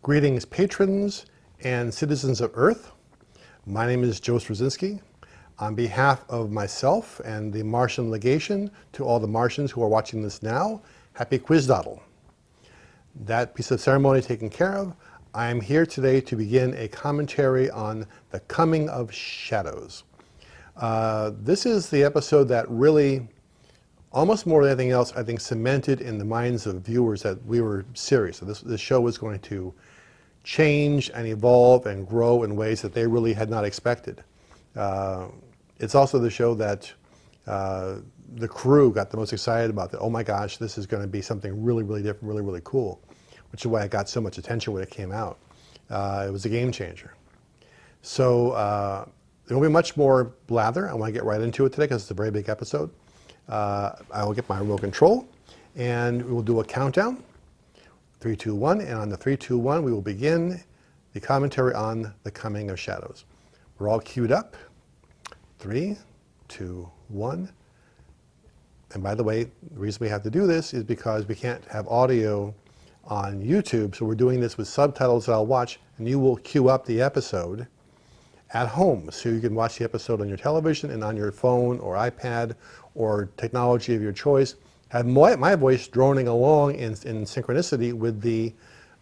Greetings, patrons and citizens of Earth. My name is Joe Straczynski. On behalf of myself and the Martian Legation, to all the Martians who are watching this now, happy Quizdoddle. That piece of ceremony taken care of, I am here today to begin a commentary on the coming of shadows. This is the episode that really, almost more than anything else, I think cemented in the minds of viewers that we were serious. So this show was going to change and evolve and grow in ways that they really had not expected. It's also the show that the crew got the most excited about. That, oh my gosh, this is going to be something really, really different, really, really cool, which is why it got so much attention when it came out. It was a game changer. So there won't be much more blather. I want to get right into it today because it's a very big episode. I will get my remote control and we will do a countdown. 3, 2, 1, and on the 3, 2, 1, we will begin the commentary on the coming of shadows. We're all queued up. 3, 2, 1. And by the way, the reason we have to do this is because we can't have audio on YouTube, so we're doing this with subtitles that I'll watch, and you will queue up the episode at home, so you can watch the episode on your television and on your phone or iPad or technology of your choice. Have my voice droning along in synchronicity with the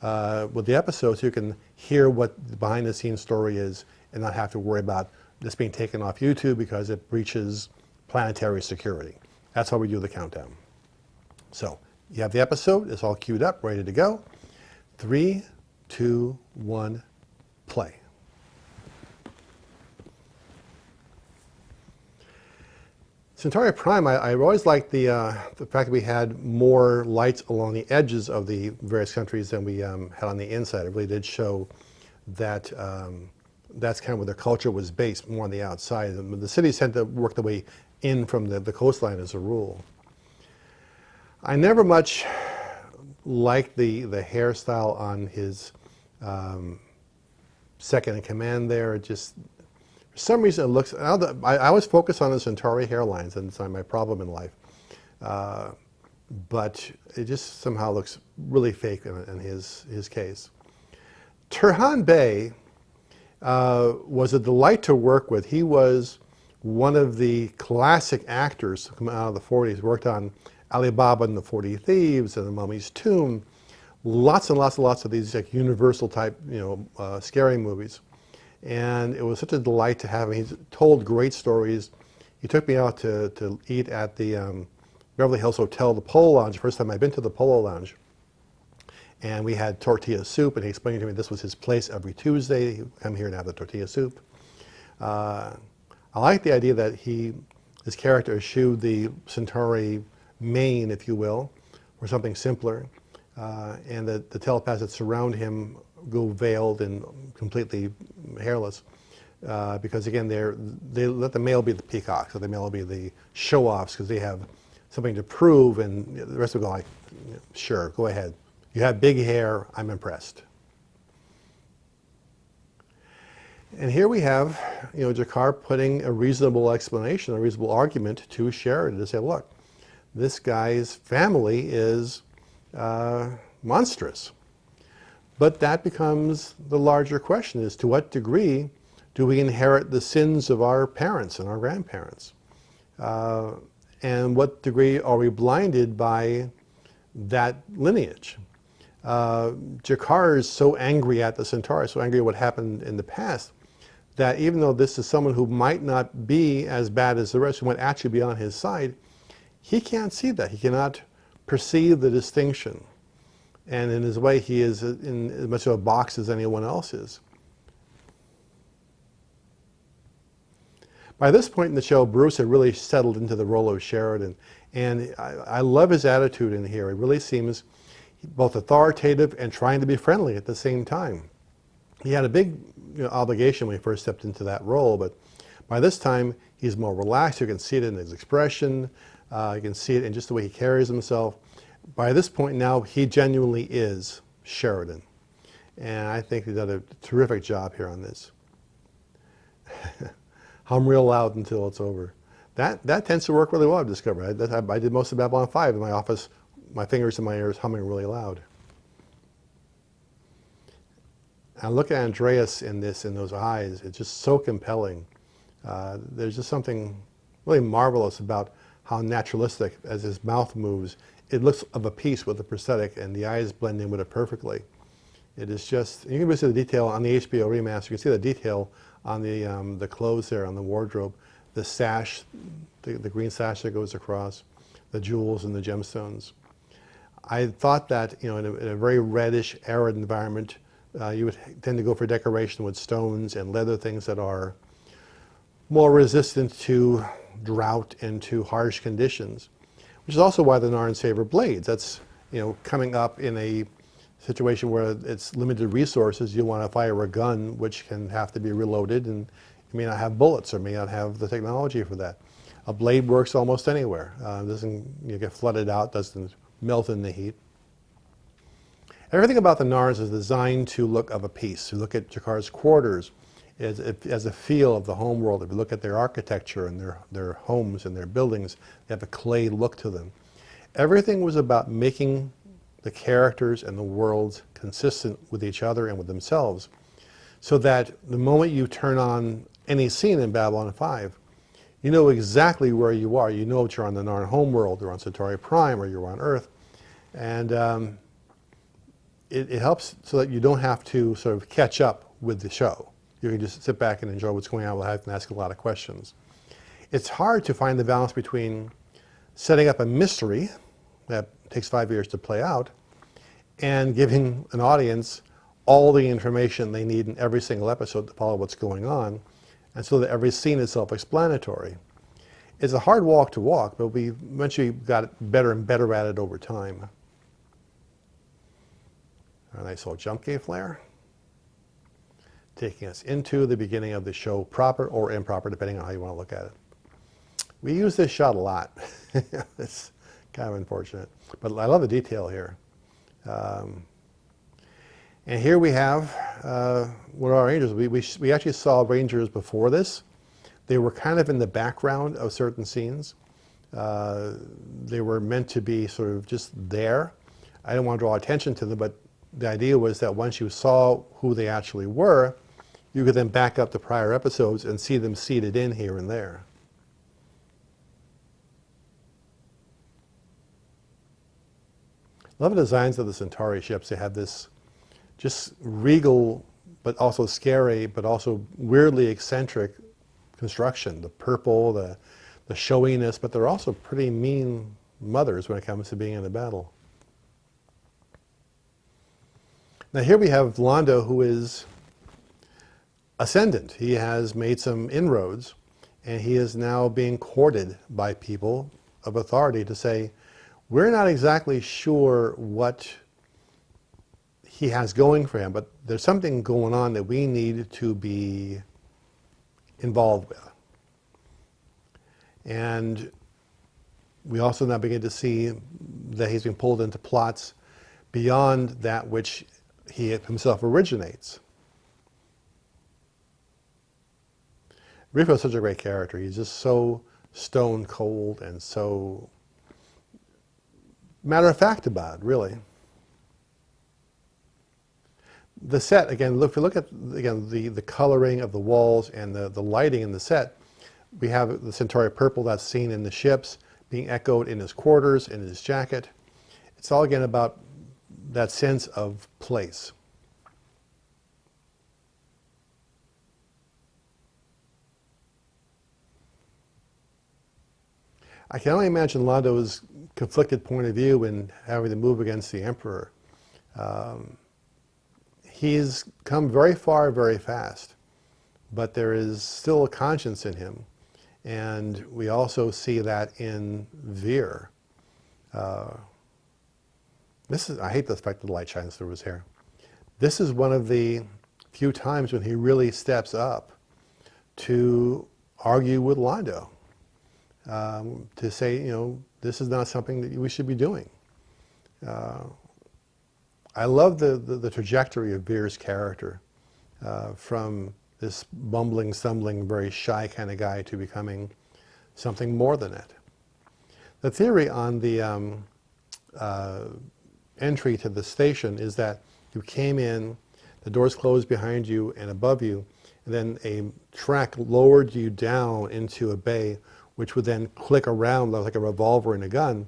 episode, so you can hear what the behind-the-scenes story is and not have to worry about this being taken off YouTube because it breaches planetary security. That's how we do the countdown. So you have the episode. It's all queued up, ready to go. 3, 2, 1, play. Centauri Prime, I always liked the fact that we had more lights along the edges of the various countries than we had on the inside. It really did show that that's kind of where their culture was based, more on the outside. The cities tend to work their way in from the coastline as a rule. I never much liked the hairstyle on his second in command there. It just, for some reason, it looks. I always focus on the Centauri hairlines, and it's my problem in life. But it just somehow looks really fake in his case. Turhan Bey was a delight to work with. He was one of the classic actors who come out of the 40s. Worked on Ali Baba and the 40 Thieves and The Mummy's Tomb. Lots and lots and lots of these like Universal type, scary movies. And it was such a delight to have him. He's told great stories. He took me out to eat at the Beverly Hills Hotel, the Polo Lounge, first time I'd been to the Polo Lounge. And we had tortilla soup, and he explained to me this was his place every Tuesday. He'd come here and have the tortilla soup. I like the idea that his character eschewed the Centauri mane, if you will, or something simpler, and that the telepaths that surround him go veiled and completely hairless, because again they let the male be the peacock, so the male will be the show-offs because they have something to prove, and the rest will go like, sure, go ahead. You have big hair, I'm impressed. And here we have, G'Kar putting a reasonable explanation, a reasonable argument to Sheridan to say, look, this guy's family is monstrous. But that becomes the larger question, is to what degree do we inherit the sins of our parents and our grandparents? And what degree are we blinded by that lineage? G'Kar is so angry at the Centauri, so angry at what happened in the past, that even though this is someone who might not be as bad as the rest, who might actually be on his side, he can't see that. He cannot perceive the distinction. And in his way, he is in as much of a box as anyone else is. By this point in the show, Bruce had really settled into the role of Sheridan. And I love his attitude in here. It really seems both authoritative and trying to be friendly at the same time. He had a big obligation when he first stepped into that role, but by this time, he's more relaxed. You can see it in his expression. You can see it in just the way he carries himself. By this point now, he genuinely is Sheridan. And I think he did a terrific job here on this. Hum real loud until it's over. That tends to work really well, I've discovered. I did most of Babylon 5 in my office, my fingers in my ears humming really loud. And look at Andreas in this, in those eyes. It's just so compelling. There's just something really marvelous about how naturalistic, as his mouth moves, it looks of a piece with the prosthetic, and the eyes blend in with it perfectly. It is just, you can really see the detail on the HBO remaster. You can see the detail on the clothes there, on the wardrobe, the sash, the green sash that goes across, the jewels and the gemstones. I thought that, you know, in a very reddish, arid environment, you would tend to go for decoration with stones and leather, things that are more resistant to drought and to harsh conditions, which is also why the Narns favor blades. That's, you know, coming up in a situation where it's limited resources, you want to fire a gun which can have to be reloaded, and you may not have bullets or may not have the technology for that. A blade works almost anywhere. Doesn't get flooded out, doesn't melt in the heat. Everything about the Narns is designed to look of a piece. You look at G'Kar's quarters as a feel of the home world. If you look at their architecture and their homes and their buildings, they have a clay look to them. Everything was about making the characters and the worlds consistent with each other and with themselves, so that the moment you turn on any scene in Babylon 5, you know exactly where you are. You know that you're on the Narn homeworld, or on Centauri Prime, or you're on Earth. And it helps so that you don't have to sort of catch up with the show. You can just sit back and enjoy what's going on without having to ask a lot of questions. It's hard to find the balance between setting up a mystery that takes 5 years to play out and giving an audience all the information they need in every single episode to follow what's going on, and so that every scene is self-explanatory. It's a hard walk to walk, but we eventually got better and better at it over time. A nice little jump gate flare, taking us into the beginning of the show, proper or improper, depending on how you want to look at it. We use this shot a lot. It's kind of unfortunate, but I love the detail here. And here we have one of our rangers. We actually saw rangers before this. They were kind of in the background of certain scenes. They were meant to be sort of just there. I didn't want to draw attention to them, but the idea was that once you saw who they actually were, you could then back up to prior episodes and see them seated in here and there. Love the designs of the Centauri ships. They have this just regal, but also scary, but also weirdly eccentric construction. The purple, the showiness, but they're also pretty mean mothers when it comes to being in a battle. Now here we have Londo, who is ascendant. He has made some inroads, and he is now being courted by people of authority to say, we're not exactly sure what he has going for him, but there's something going on that we need to be involved with. And we also now begin to see that he's been pulled into plots beyond that which he himself originates. Rifo is such a great character. He's just so stone cold and so matter of fact about it, really. The set, again, if you look at again the coloring of the walls and the lighting in the set, we have the Centauri purple that's seen in the ships being echoed in his quarters, in his jacket. It's all again about that sense of place. I can only imagine Londo's conflicted point of view in having to move against the Emperor. He's come very far, very fast, but there is still a conscience in him. And we also see that in Veer. I hate the fact that the light shines through his hair. This is one of the few times when he really steps up to argue with Londo, to say, you know, this is not something that we should be doing. I love the trajectory of Veer's character, from this bumbling, stumbling, very shy kind of guy to becoming something more than that. The theory on the entry to the station is that you came in The doors closed behind you and above you, and then a track lowered you down into a bay, which would then click around like a revolver and a gun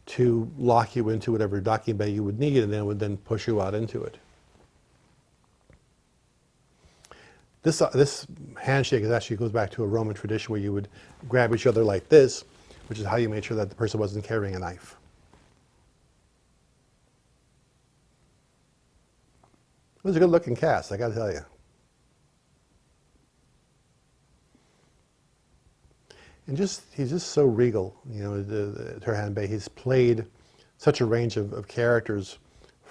to lock you into whatever docking bay you would need, and then it would then push you out into it. This handshake actually goes back to a Roman tradition where you would grab each other like this, which is how you made sure that the person wasn't carrying a knife. It was a good looking cast, I gotta tell you. And he's just so regal, you know, Turhan Bey. He's played such a range of characters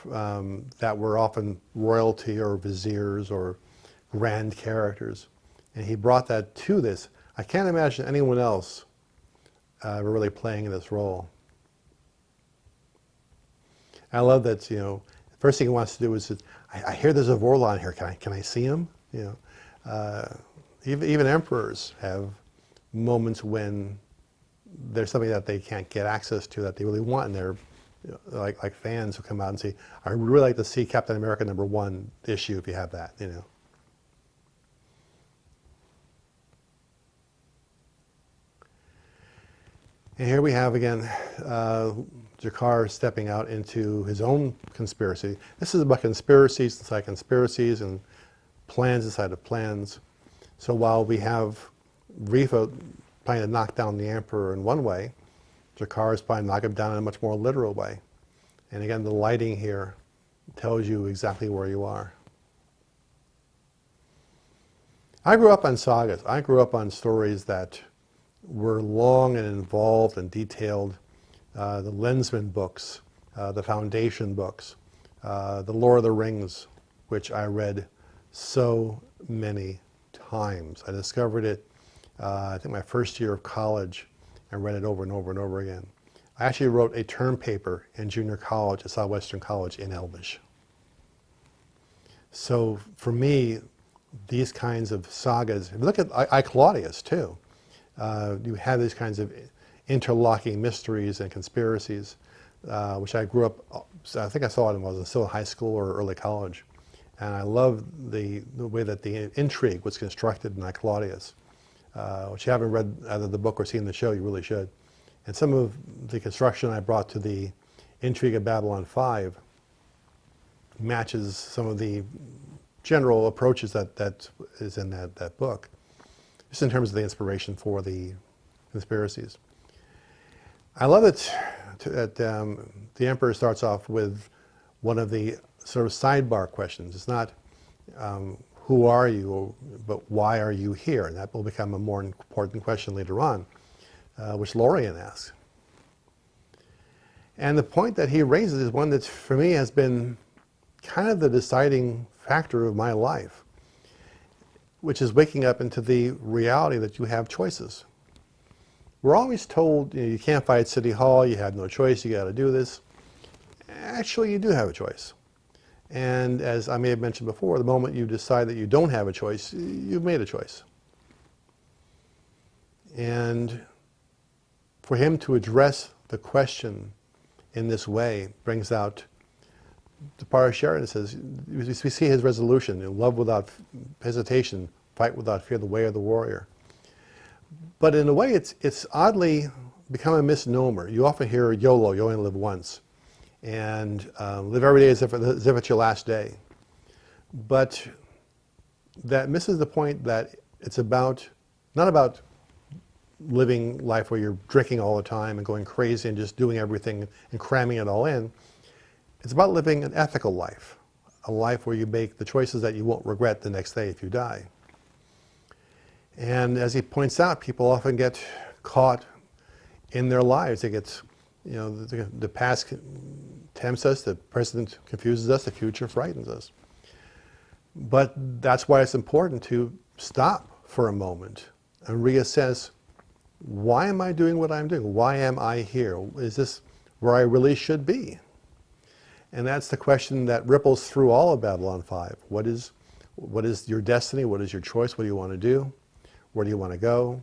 that were often royalty or viziers or grand characters. And he brought that to this. I can't imagine anyone else really playing this role. I love that, you know, the first thing he wants to do is, I hear there's a Vorlon here, can I see him? You know, even emperors have moments when there's something that they can't get access to that they really want, and they're, you know, like fans who come out and say, I would really like to see Captain America #1 issue if you have that, you know. And here we have again G'Kar stepping out into his own conspiracy. This is about conspiracies inside conspiracies and plans inside of plans. So while we have Rifa trying to knock down the Emperor in one way, G'Kar is trying to knock him down in a much more literal way. And again, the lighting here tells you exactly where you are. I grew up on sagas. I grew up on stories that were long and involved and detailed. The Lensman books, the Foundation books, the Lord of the Rings, which I read so many times. I discovered it, I think my first year of college, and read it over and over and over again. I actually wrote a term paper in junior college at Southwestern College in Elvish. So for me, these kinds of sagas, look at I Claudius too. You have these kinds of interlocking mysteries and conspiracies, which I grew up, I think I saw it when I was still in high school or early college. And I love the way that the intrigue was constructed in I Claudius, which you haven't read either the book or seen the show, you really should. And some of the construction I brought to the intrigue of Babylon 5 matches some of the general approaches that is in that book, just in terms of the inspiration for the conspiracies. I love it that the Emperor starts off with one of the sort of sidebar questions. It's not who are you, but why are you here? And that will become a more important question later on, which Lorien asks. And the point that he raises is one that for me has been kind of the deciding factor of my life, which is waking up into the reality that you have choices. We're always told, you know, you can't fight City Hall, you have no choice, you got to do this. Actually, you do have a choice. And as I may have mentioned before, the moment you decide that you don't have a choice, you've made a choice. And for him to address the question in this way brings out the part of Sheridan says, we see his resolution, you know, love without hesitation, fight without fear, the way of the warrior. But in a way, it's oddly become a misnomer. You often hear YOLO, you only live once, and live every day as if it's your last day. But that misses the point that it's about, not about living life where you're drinking all the time and going crazy and just doing everything and cramming it all in. It's about living an ethical life, a life where you make the choices that you won't regret the next day if you die. And as he points out, people often get caught in their lives. They get, you know, the past tempts us, the present confuses us, the future frightens us. But that's why it's important to stop for a moment and reassess, why am I doing what I'm doing? Why am I here? Is this where I really should be? And that's the question that ripples through all of Babylon 5. What is your destiny? What is your choice? What do you want to do? Where do you want to go?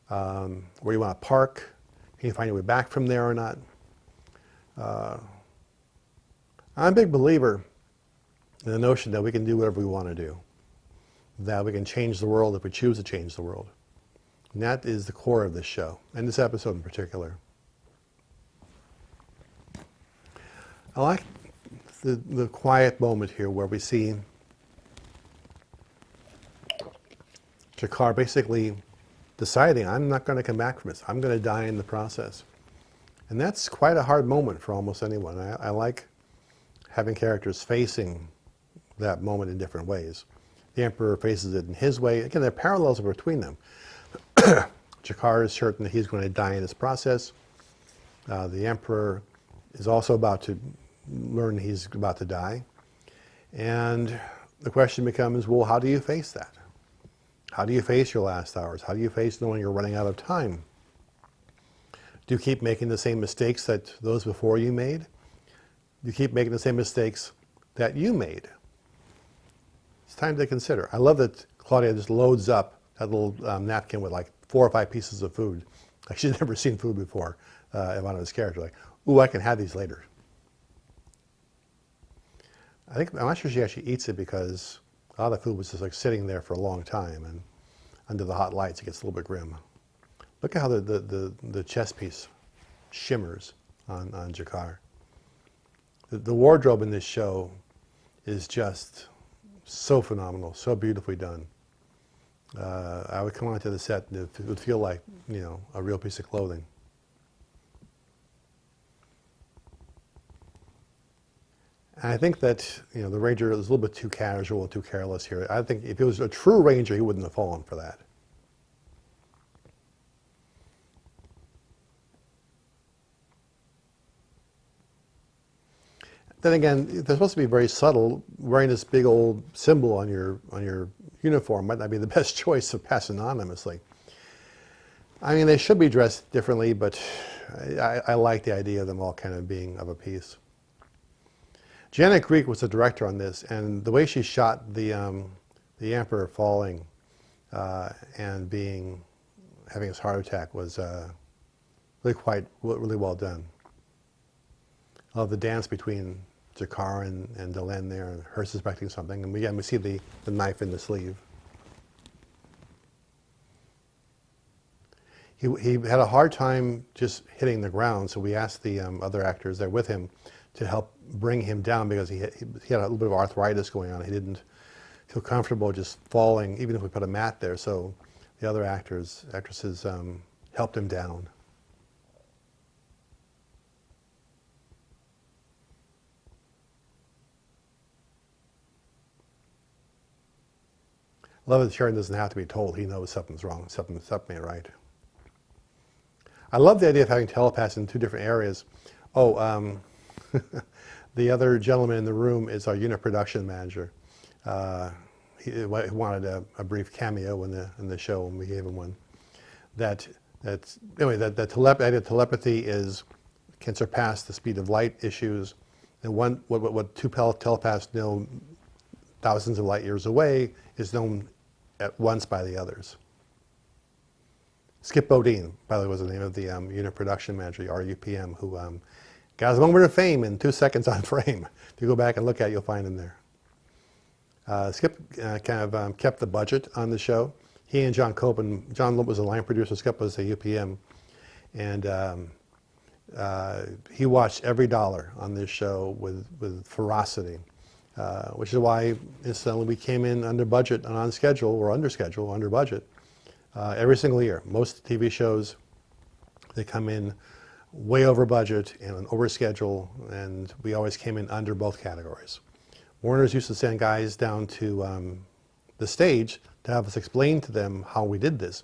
Where do you want to park? Can you find your way back from there or not? I'm a big believer and the notion that we can do whatever we want to do, that we can change the world if we choose to change the world. And that is the core of this show, and this episode in particular. I like the quiet moment here where we see G'Kar basically deciding, I'm not going to come back from this. I'm going to die in the process. And that's quite a hard moment for almost anyone. I like having characters facing that moment in different ways. The Emperor faces it in his way. Again, there are parallels between them. G'Kar is certain that he's going to die in this process. The Emperor is also about to learn he's about to die. And the question becomes, well, how do you face that? How do you face your last hours? How do you face knowing you're running out of time? Do you keep making the same mistakes that those before you made? Do you keep making the same mistakes that you made? It's time to consider. I love that Claudia just loads up that little napkin with like 4 or 5 pieces of food. Like she's never seen food before, Ivanova's character. Like, ooh, I can have these later. I'm not sure she actually eats it because a lot of the food was just like sitting there for a long time, and under the hot lights it gets a little bit grim. Look at how the chess piece shimmers on G'Kar. The wardrobe in this show is just so phenomenal, so beautifully done. I would come onto the set and it would feel like, you know, a real piece of clothing. And I think that, you know, the Ranger is a little bit too casual and too careless here. I think if he was a true Ranger, he wouldn't have fallen for that. Then again, they're supposed to be very subtle. Wearing this big old symbol on your uniform might not be the best choice to pass anonymously. I mean, they should be dressed differently, but I like the idea of them all kind of being of a piece. Janet Greek was the director on this, and the way she shot the Emperor falling and having his heart attack was really well done. I love the dance between G'Kar and Delenn there, and her suspecting something, and we see the knife in the sleeve. He had a hard time just hitting the ground, so we asked the other actors there with him to help bring him down because he had a little bit of arthritis going on. He didn't feel comfortable just falling, even if we put a mat there. So the other actresses helped him down. I love that Sharon doesn't have to be told. He knows something's wrong, something ain't right. I love the idea of having telepaths in 2 different areas. Oh, the other gentleman in the room is our unit production manager. He wanted a brief cameo in the show, and we gave him one. Anyway, that telepathy can surpass the speed of light issues. And what 2 telepaths know thousands of light years away is known at once by the others. Skip Bodine, by the way, was the name of the unit production manager, RUPM, who got his moment of fame in 2 seconds on frame. If you go back and look at it, you'll find him there. Skip kind of kept the budget on the show. He and John Copen, John was a line producer, Skip was a UPM, and he watched every dollar on this show with ferocity, which is why incidentally we came in under budget and on schedule, or under schedule, under budget, every single year. Most TV shows, they come in way over budget and over schedule, and we always came in under both categories. Warner's used to send guys down to the stage to have us explain to them how we did this.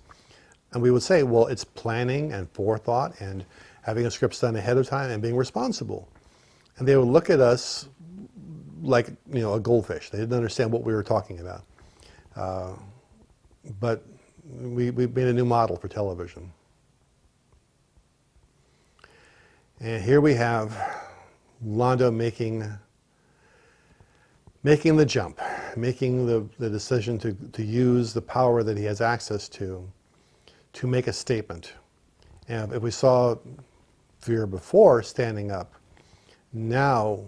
And we would say, well, it's planning and forethought and having a script done ahead of time and being responsible. And they would look at us like, you know, a goldfish. They didn't understand what we were talking about. But we made a new model for television. And here we have Londo making the jump, making the decision to use the power that he has access to make a statement. And if we saw Veer before standing up, now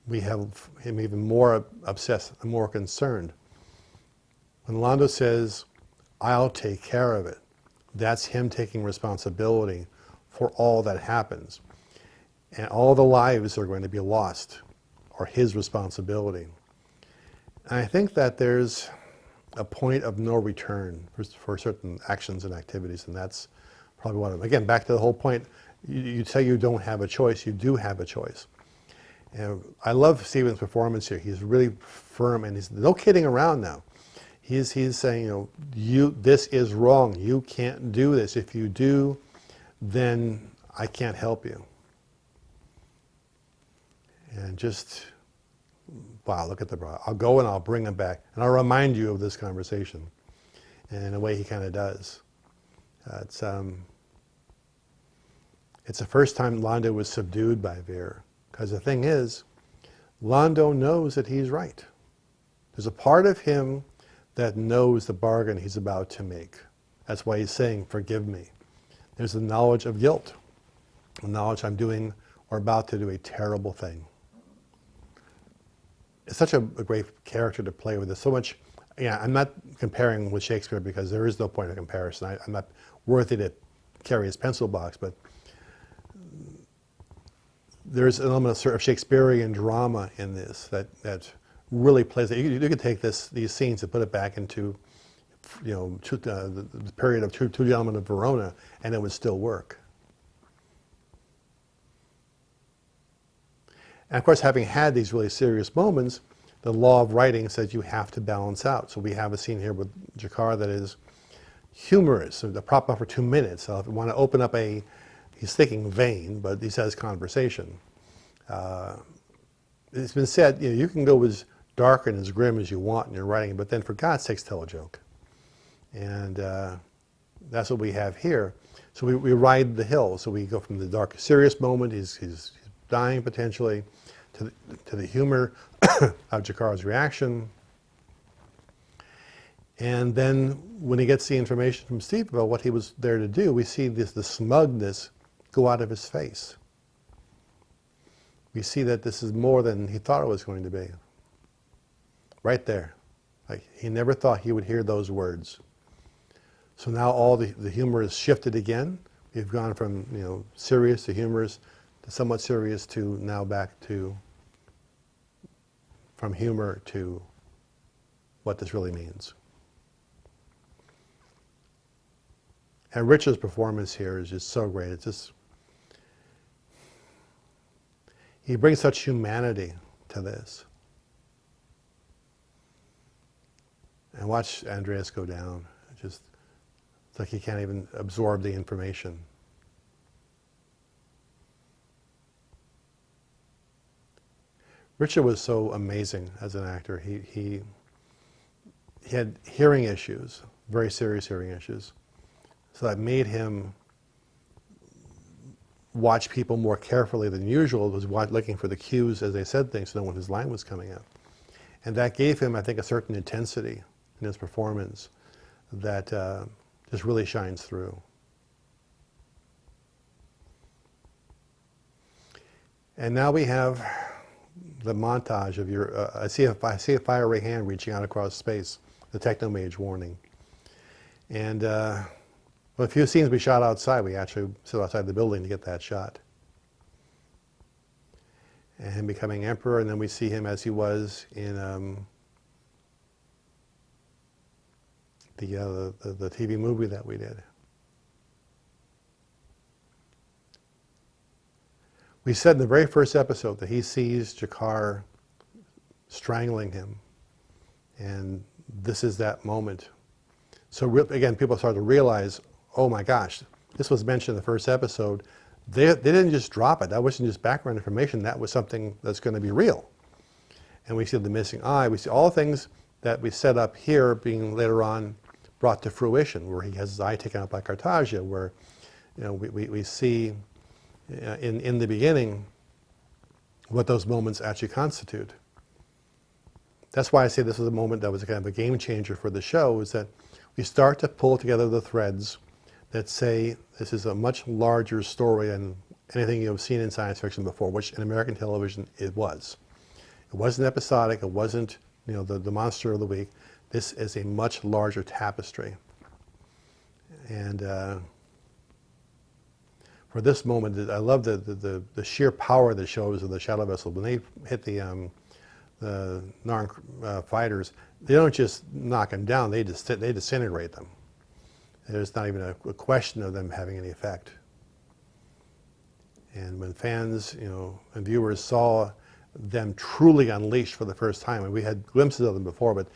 we have him even more obsessed and more concerned. When Londo says, "I'll take care of it," that's him taking responsibility for all that happens. And all the lives are going to be lost are his responsibility. And I think that there's a point of no return for certain actions and activities, and that's probably one of them. Again, back to the whole point, you say you don't have a choice, you do have a choice. And I love Stephen's performance here. He's really firm, and he's no kidding around now. He's saying, this is wrong. You can't do this. If you do, then I can't help you. And just, wow, look at the brother. I'll go and I'll bring him back. And I'll remind you of this conversation. And in a way, he kind of does. It's the first time Londo was subdued by Veer. Because the thing is, Londo knows that he's right. There's a part of him that knows the bargain he's about to make. That's why he's saying, "Forgive me." There's the knowledge of guilt, the knowledge I'm doing or about to do a terrible thing. It's such a great character to play with. There's so much. Yeah, I'm not comparing with Shakespeare because there is no point of comparison. I'm not worthy to carry his pencil box, but there's an element of Shakespearean drama in this that really plays. You could take these scenes and put it back into, the period of Two Gentlemen of Verona, and it would still work. And of course, having had these really serious moments, the law of writing says you have to balance out. So we have a scene here with G'Kar that is humorous, so the prop up for 2 minutes. So if you want to open up he's thinking vein, but he says conversation. It's been said, you can go as dark and as grim as you want in your writing, but then for God's sakes, tell a joke. And that's what we have here. So we ride the hill. So we go from the dark, serious moment, he's dying potentially, to the humor of G'Kar's reaction. And then when he gets the information from Steve about what he was there to do, we see the smugness go out of his face. We see that this is more than he thought it was going to be. Right there. Like, he never thought he would hear those words. So now all the humor is shifted again. We've gone from serious to humorous to somewhat serious to now back to from humor to what this really means. And Richard's performance here is just so great. It's just, he brings such humanity to this. And watch Andreas go down. It's like he can't even absorb the information. Richard was so amazing as an actor. He had hearing issues, very serious hearing issues. So that made him watch people more carefully than usual, was looking for the cues as they said things to know when his line was coming up. And that gave him, I think, a certain intensity in his performance that just really shines through. And now we have the montage of I see a fiery hand reaching out across space, the Technomage warning. And a few scenes we shot outside. We actually sit outside the building to get that shot. And him becoming emperor, and then we see him as he was in the TV movie that we did. We said in the very first episode that he sees G'Kar strangling him, and this is that moment. So again, people start to realize, oh my gosh, this was mentioned in the first episode. They didn't just drop it. That wasn't just background information. That was something that's going to be real. And we see the missing eye. We see all the things that we set up here being later on brought to fruition, where he has his eye taken out by Cartagia, where we see in the beginning what those moments actually constitute. That's why I say this was a moment that was kind of a game changer for the show, is that we start to pull together the threads that say this is a much larger story than anything you've seen in science fiction before, which in American television it was. It wasn't episodic. It wasn't, the monster of the week. This is a much larger tapestry. And for this moment, I love the sheer power that shows of the shadow vessel. When they hit the Narn fighters, they don't just knock them down; they disintegrate them. There's not even a question of them having any effect. And when fans, and viewers saw them truly unleashed for the first time, and we had glimpses of them before, but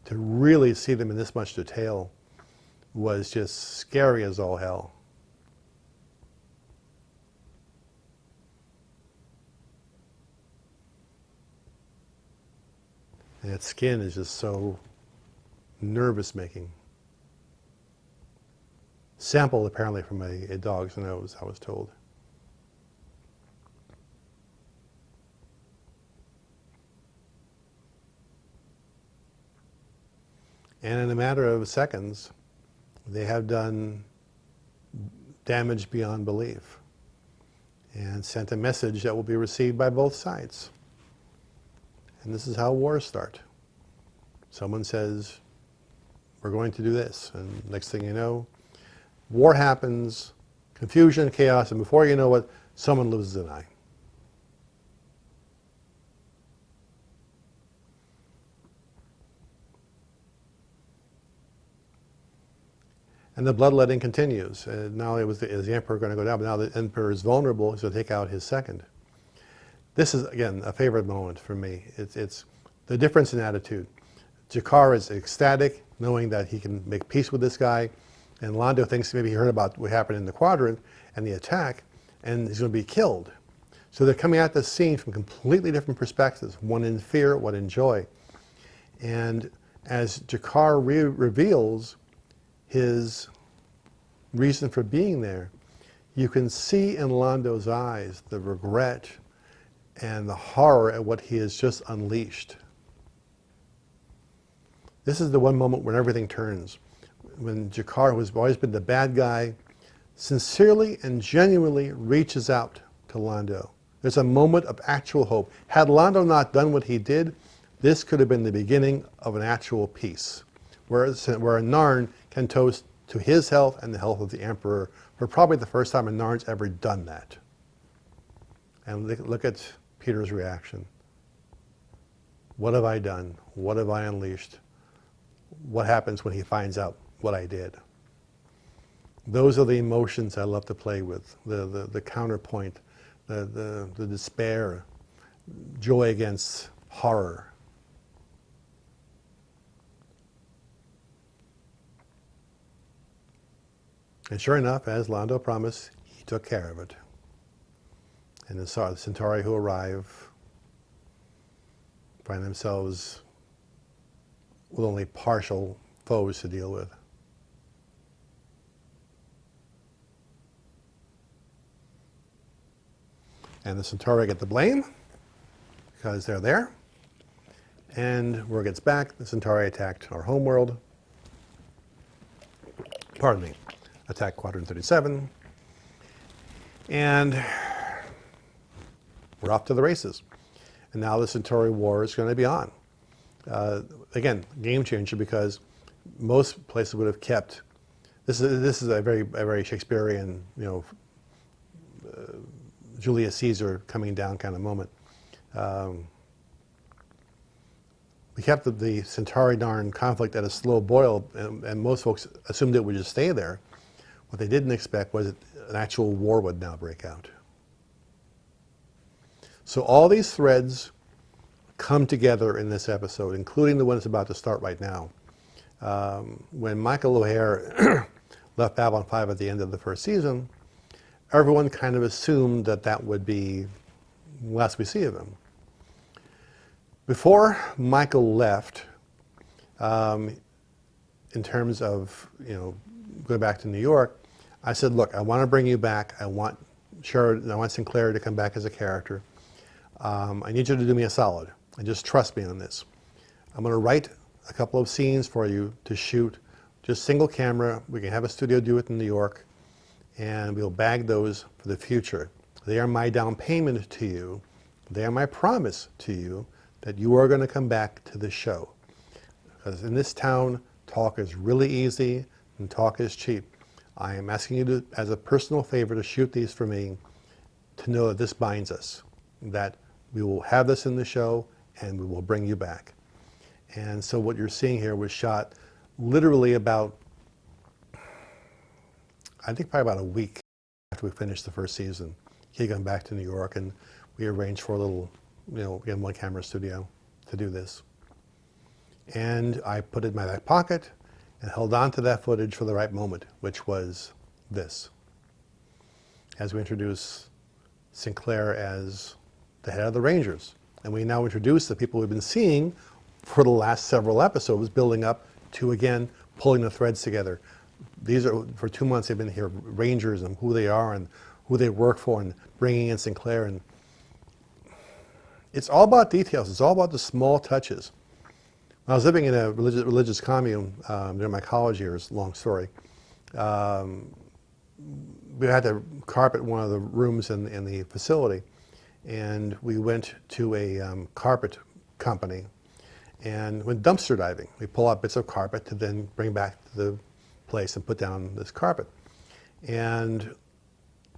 to really see them in this much detail was just scary as all hell. And its skin is just so nervous-making. Sampled apparently from a dog's nose, I was told. And in a matter of seconds, they have done damage beyond belief and sent a message that will be received by both sides. And this is how wars start. Someone says, we're going to do this. And next thing you know, war happens, confusion, chaos, and before you know it, someone loses an eye. And the bloodletting continues. Not only is the emperor going to go down, but now the emperor is vulnerable, he's going to take out his second. This is, again, a favorite moment for me. It's the difference in attitude. G'Kar is ecstatic, knowing that he can make peace with this guy, and Londo thinks maybe he heard about what happened in the quadrant and the attack, and he's going to be killed. So they're coming at this scene from completely different perspectives, one in fear, one in joy. And as G'Kar reveals his reason for being there, you can see in Londo's eyes the regret and the horror at what he has just unleashed. This is the one moment when everything turns. When G'Kar, who's always been the bad guy, sincerely and genuinely reaches out to Londo. There's a moment of actual hope. Had Londo not done what he did, this could have been the beginning of an actual peace, where a Narn can toast to his health and the health of the Emperor for probably the first time a Narn's ever done that. And look at Peter's reaction. What have I done? What have I unleashed? What happens when he finds out what I did? Those are the emotions I love to play with. The counterpoint, the despair, joy against horror. And sure enough, as Londo promised, he took care of it. And the Centauri who arrive find themselves with only partial foes to deal with. And the Centauri get the blame because they're there. And word gets back, the Centauri attacked our homeworld. Pardon me. Attacked Quadrant 37, and we're off to the races. And now the Centauri War is going to be on. Again, game changer, because most places would have kept. This is a very Shakespearean, Julius Caesar coming down kind of moment. We kept the Centauri-Narn conflict at a slow boil, and most folks assumed it would just stay there. What they didn't expect was that an actual war would now break out. So all these threads come together in this episode, including the one that's about to start right now. When Michael O'Hare left Babylon 5 at the end of the first season, everyone kind of assumed that that would be the last we see of him. Before Michael left, in terms of going back to New York, I said, look, I want to bring you back. I want Sinclair to come back as a character. I need you to do me a solid and just trust me on this. I'm going to write a couple of scenes for you to shoot, just single camera. We can have a studio do it in New York, and we'll bag those for the future. They are my down payment to you. They are my promise to you that you are going to come back to the show. Because in this town, talk is really easy and talk is cheap. I am asking you to, as a personal favor, to shoot these for me, to know that this binds us, that we will have this in the show and we will bring you back. And so what you're seeing here was shot literally about, I think probably about a week after we finished the first season. He came back to New York and we arranged for a little, again, one camera studio to do this. And I put it in my back pocket and held on to that footage for the right moment, which was this. As we introduce Sinclair as the head of the Rangers. And we now introduce the people we've been seeing for the last several episodes, building up to, again, pulling the threads together. These are, for 2 months, they've been here, Rangers and who they are and who they work for, and bringing in Sinclair. And it's all about details. It's all about the small touches. When I was living in a religious commune during my college years, long story, we had to carpet one of the rooms in the facility. And we went to a carpet company and went dumpster diving. We pull out bits of carpet to then bring back to the place and put down this carpet. And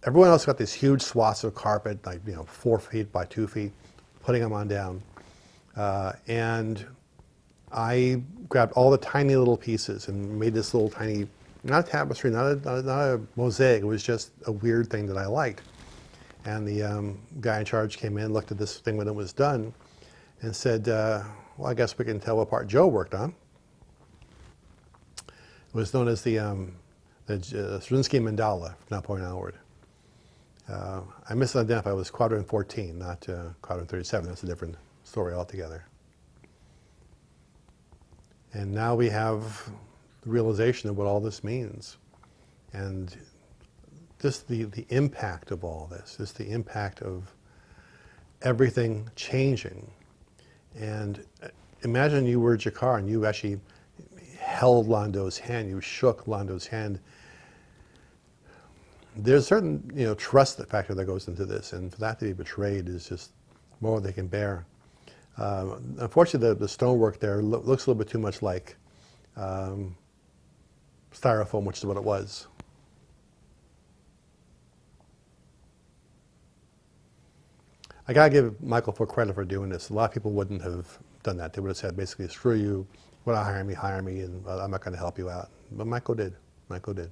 everyone else got these huge swaths of carpet, like 4 feet by 2 feet, putting them on down. And I grabbed all the tiny little pieces and made this little tiny, not a tapestry, not a mosaic, it was just a weird thing that I liked. And the guy in charge came in, looked at this thing when it was done, and said, well, I guess we can tell what part Joe worked on. It was known as the Straczynski mandala, from that point onward. I misidentified, it was quadrant 14, not quadrant 37. That's a different story altogether. And now we have the realization of what all this means. And just the impact of all this, just the impact of everything changing. And imagine you were Jakar and you actually held Londo's hand, you shook Londo's hand. There's a certain trust factor that goes into this, and for that to be betrayed is just more than they can bear. Unfortunately, the stonework there looks a little bit too much like styrofoam, which is what it was. I gotta give Michael full credit for doing this. A lot of people wouldn't have done that. They would have said basically, screw you, you want to hire me, and I'm not gonna help you out. But Michael did. Michael did.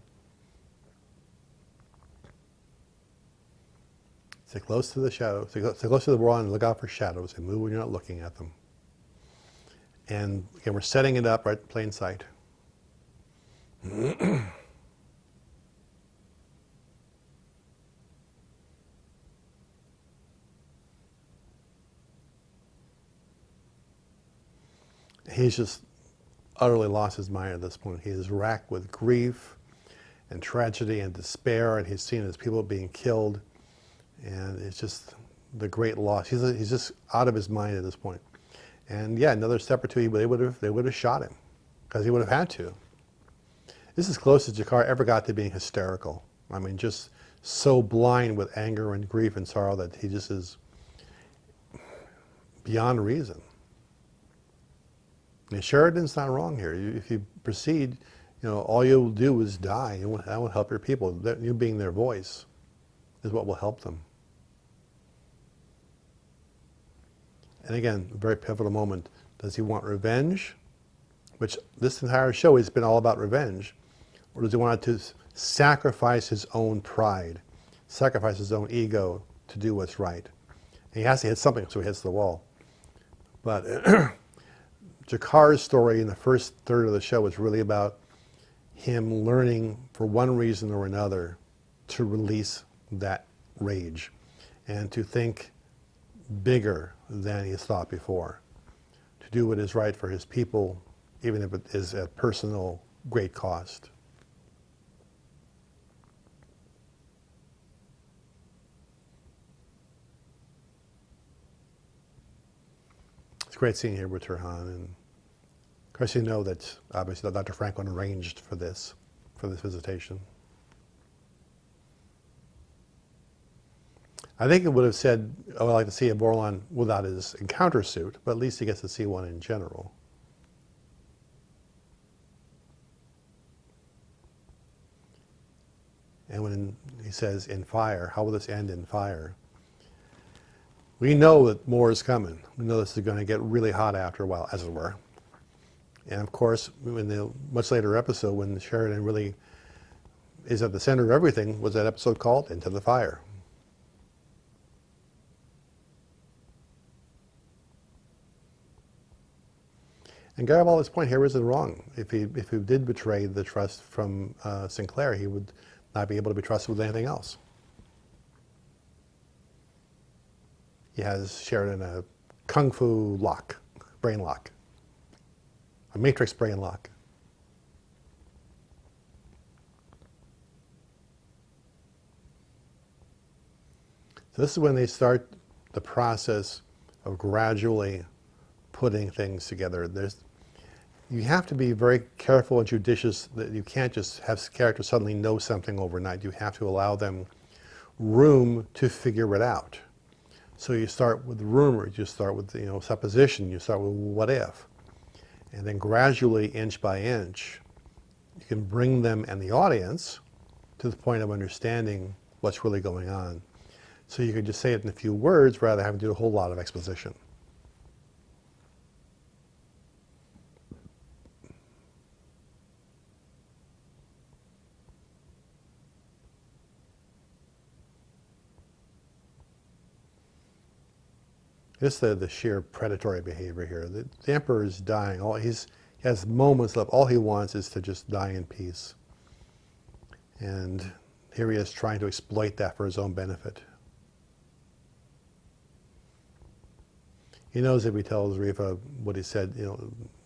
Stay close to the shadows, stay close to the wall and look out for shadows and move when you're not looking at them. And again, we're setting it up right in plain sight. He's just utterly lost his mind at this point. He is racked with grief and tragedy and despair, and he's seen his people being killed. And it's just the great loss. He's just out of his mind at this point. And yeah, another step or two, they would have shot him, because he would have had to. This is as close as Jakar ever got to being hysterical. I mean, just so blind with anger and grief and sorrow that he just is beyond reason. And Sheridan's not wrong here. If you proceed, all you'll do is die. That won't help your people. You being their voice is what will help them. And again, a very pivotal moment. Does he want revenge? Which this entire show has been all about revenge. Or does he want to sacrifice his own pride, sacrifice his own ego to do what's right? And he has to hit something, so he hits the wall. But Jakar's story in the first third of the show is really about him learning, for one reason or another, to release that rage and to think bigger than he has thought before, to do what is right for his people, even if it is at personal great cost. It's a great scene here with Turhan, and of course you know that obviously Dr. Franklin arranged for this visitation. I think it would have said, oh, I'd like to see a Vorlon without his encounter suit, but at least he gets to see one in general. And when he says, in fire, how will this end in fire? We know that more is coming. We know this is going to get really hot after a while, as it were. And of course, in the much later episode, when Sheridan really is at the center of everything, was that episode called Into the Fire. And Garibaldi's point here isn't wrong. If he did betray the trust from Sinclair, he would not be able to be trusted with anything else. He has Sheridan a kung fu lock, brain lock, a matrix brain lock. So this is when they start the process of gradually putting things together. You have to be very careful and judicious that you can't just have characters suddenly know something overnight. You have to allow them room to figure it out. So you start with rumors, you start with supposition, you start with what if. And then gradually, inch by inch, you can bring them and the audience to the point of understanding what's really going on. So you could just say it in a few words rather than having to do a whole lot of exposition. Just the sheer predatory behavior here. The Emperor is dying. He has moments left. All he wants is to just die in peace. And here he is trying to exploit that for his own benefit. He knows if he tells Riva what he said,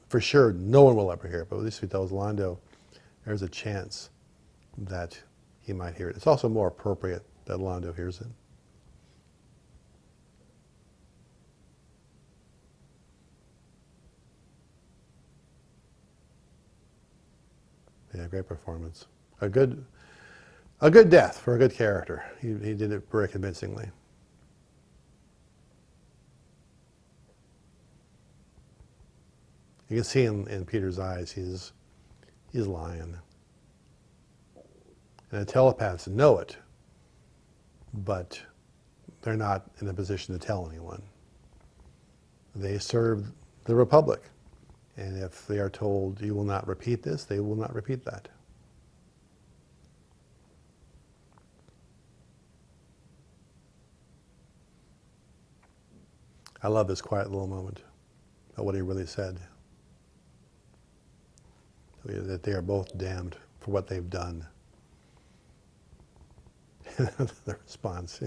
for sure no one will ever hear it, but at least if he tells Londo, there's a chance that he might hear it. It's also more appropriate that Londo hears it. Yeah, great performance. A good death for a good character. He did it very convincingly. You can see in Peter's eyes, he's lying. And the telepaths know it, but they're not in a position to tell anyone. They serve the Republic. And if they are told, you will not repeat this, they will not repeat that. I love this quiet little moment of what he really said. That they are both damned for what they've done. The response,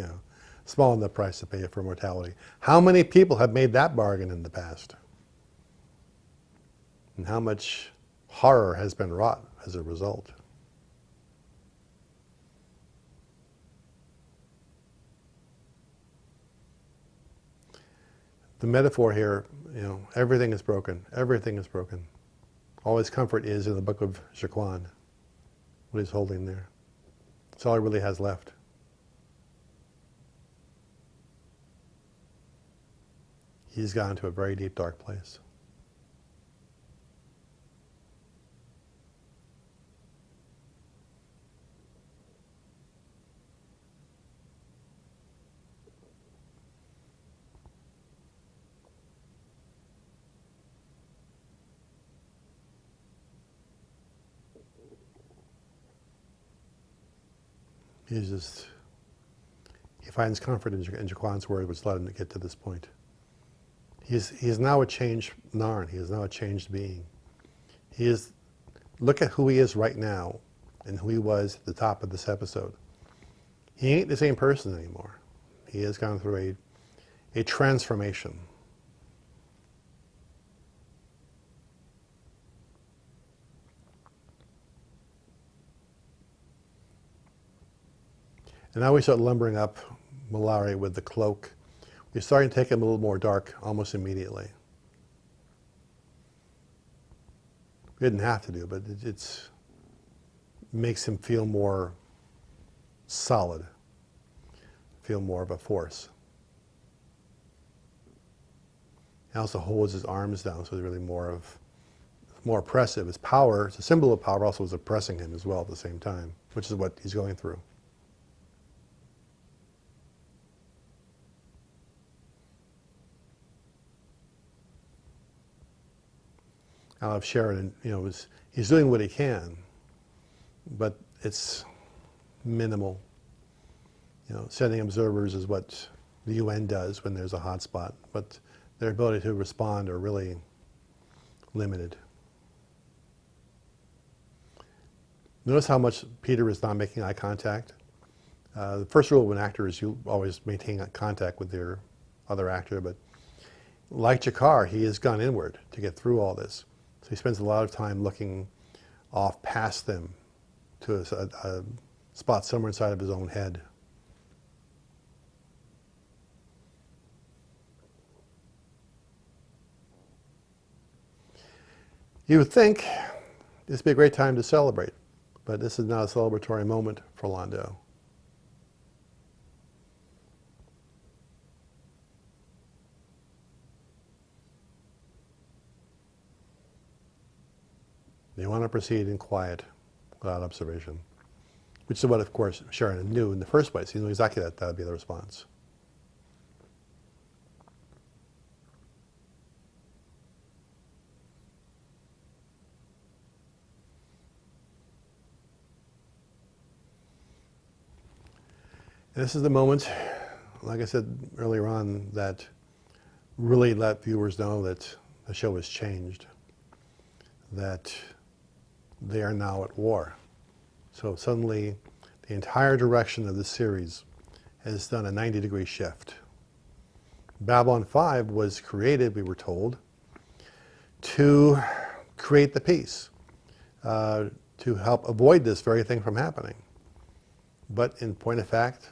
small enough price to pay for mortality. How many people have made that bargain in the past? And how much horror has been wrought as a result. The metaphor here, everything is broken. Everything is broken. All his comfort is in the book of Jaquan, what he's holding there. It's all he really has left. He's gone to a very deep, dark place. He finds comfort in Jaquan's word, which led him to get to this point. He is now a changed Narn. He is now a changed being. Look at who he is right now and who he was at the top of this episode. He ain't the same person anymore. He has gone through a transformation. And now we start lumbering up Mollari with the cloak. We're starting to take him a little more dark almost immediately. We didn't have to do, but it makes him feel more solid. feel more of a force. He also holds his arms down, so it's really more oppressive. His power, it's a symbol of power, also is oppressing him as well at the same time, which is what he's going through. I love Sharon, he's doing what he can, but it's minimal. Sending observers is what the UN does when there's a hot spot, but their ability to respond are really limited. Notice how much Peter is not making eye contact. The first rule of an actor is you always maintain contact with your other actor, but like Jakar, he has gone inward to get through all this. So he spends a lot of time looking off past them to a spot somewhere inside of his own head. You would think this would be a great time to celebrate, but this is not a celebratory moment for Londo. They want to proceed in quiet, without observation, which is what, of course, Sharon knew in the first place. He knew exactly that would be the response. And this is the moment, like I said earlier on, that really let viewers know that the show has changed, that they are now at war. So suddenly, the entire direction of the series has done a 90-degree shift. Babylon 5 was created, we were told, to create the peace, to help avoid this very thing from happening. But in point of fact,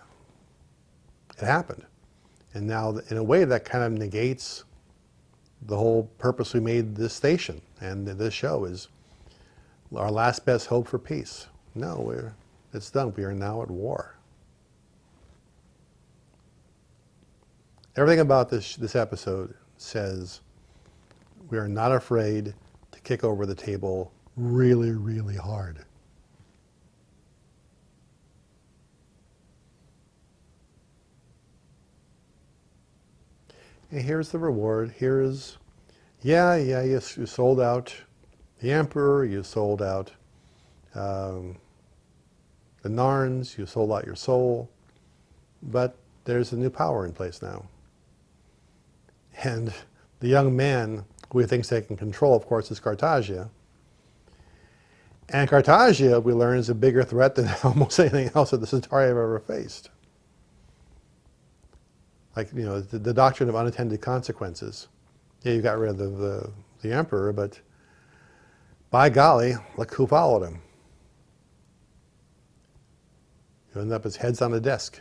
it happened. And now, in a way, that kind of negates the whole purpose we made this station and this show is our last best hope for peace. No, it's done. We are now at war. Everything about this episode says we are not afraid to kick over the table really, really hard. And here's the reward. Here's, you sold out the Emperor, you sold out the Narns, you sold out your soul, but there's a new power in place now. And the young man who he thinks they can control, of course, is Cartagia. And Cartagia, we learn, is a bigger threat than almost anything else that the Centauri have ever faced. Like, the doctrine of unintended consequences. Yeah, you got rid of the Emperor, but by golly, look who followed him. You end up his head's on a desk.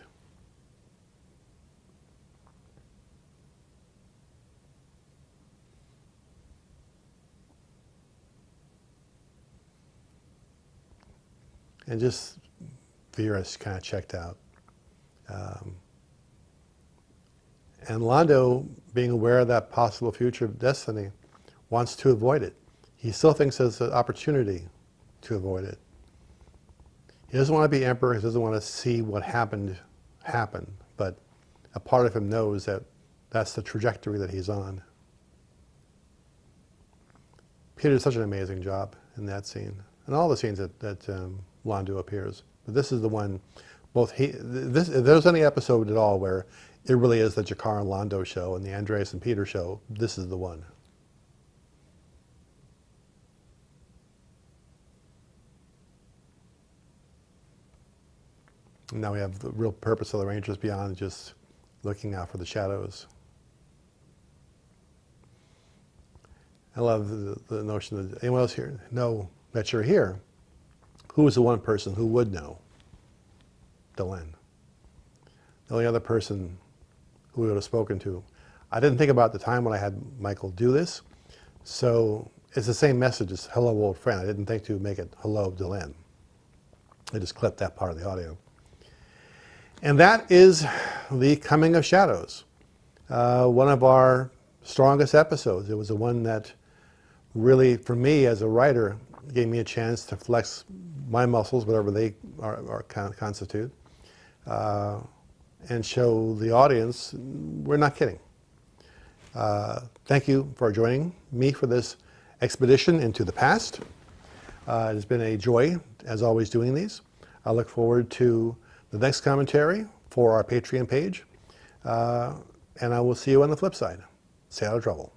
And just Vera's kind of checked out. And Londo, being aware of that possible future of destiny, wants to avoid it. He still thinks there's an opportunity to avoid it. He doesn't want to be emperor. He doesn't want to see what happened happen. But a part of him knows that that's the trajectory that he's on. Peter did such an amazing job in that scene. And all the scenes that Londo appears. But this is the one, if there's any episode at all where it really is the Jakar and Londo show and the Andreas and Peter show, this is the one. And now we have the real purpose of the Rangers beyond just looking out for the shadows. I love the notion that anyone else here know that you're here. Who is the one person who would know? Delenn. The only other person who we would have spoken to. I didn't think about the time when I had Michael do this, so it's the same message as hello old friend. I didn't think to make it hello Delenn. I just clipped that part of the audio. And that is the Coming of Shadows, one of our strongest episodes. It was the one that really, for me as a writer, gave me a chance to flex my muscles, whatever they are constitute, and show the audience we're not kidding. Thank you for joining me for this expedition into the past. It has been a joy, as always, doing these. I look forward to the next commentary for our Patreon page, and I will see you on the flip side. Stay out of trouble.